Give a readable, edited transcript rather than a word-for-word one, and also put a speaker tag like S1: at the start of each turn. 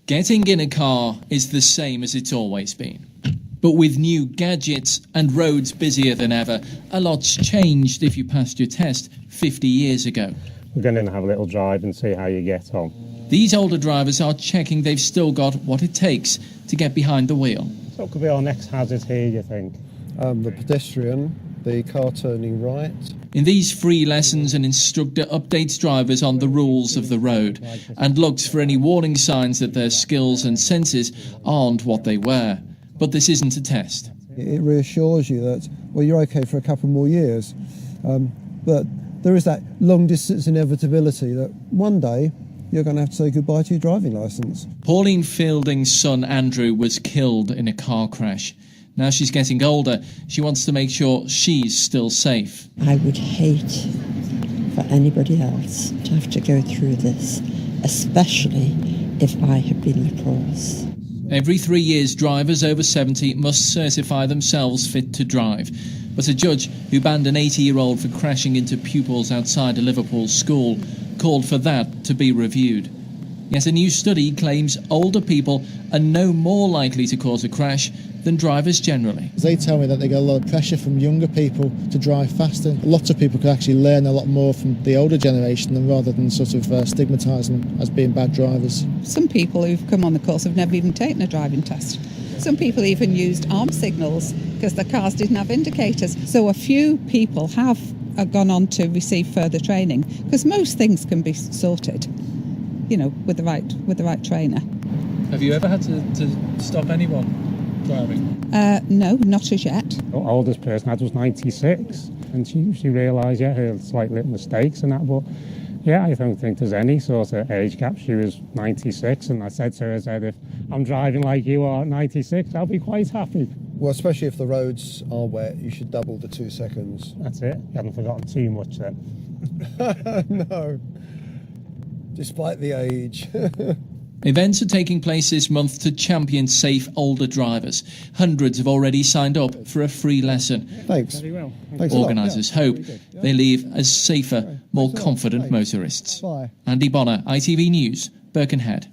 S1: Getting in a car is the same as it's always been. But with new gadgets and roads busier than ever, a lot's changed if you passed your test 50 years ago.
S2: We're going to have a little drive and see how you get on.
S1: These older drivers are checking they've still got what it takes to get behind the wheel.
S2: So what could be our next hazard here, you think?
S3: The pedestrian, the car turning right.
S1: In these free lessons, an instructor updates drivers on the rules of the road and looks for any warning signs that their skills and senses aren't what they were. But this isn't a test.
S3: It reassures you that, well, you're okay for a couple more years. But there is that long distance inevitability that one day you're going to have to say goodbye to your driving licence.
S1: Pauline Fielding's son Andrew was killed in a car crash. Now she's getting older, she wants to make sure she's still safe.
S4: I would hate for anybody else to have to go through this, especially if I had been the cause.
S1: Every 3 years, drivers over 70 must certify themselves fit to drive. But a judge who banned an 80-year-old for crashing into pupils outside a Liverpool school called for that to be reviewed. Yet a new study claims older people are no more likely to cause a crash than drivers generally.
S5: They tell me that they get a lot of pressure from younger people to drive faster. Lots of people could actually learn a lot more from the older generation than rather than sort of stigmatise them as being bad drivers.
S6: Some people who've come on the course have never even taken a driving test. Some people even used arm signals because the cars didn't have indicators. So a few people have gone on to receive further training because most things can be sorted, with the right trainer.
S1: Have you ever had to stop anyone driving?
S6: No, not as yet.
S2: The oldest person I had was 96, and she realised, her slight little mistakes and that, but I don't think there's any sort of age gap. She was 96, and I said to her, if I'm driving like you are at 96, I'll be quite happy.
S3: Well, especially if the roads are wet, you should double the 2 seconds.
S2: That's it. You haven't forgotten too much then.
S3: No, despite the age.
S1: Events are taking place this month to champion safe older drivers. Hundreds have already signed up for a free lesson.
S3: Thanks.
S2: Very well.
S1: Organisers hope they leave as safer, more confident motorists. Andy Bonner, ITV News, Birkenhead.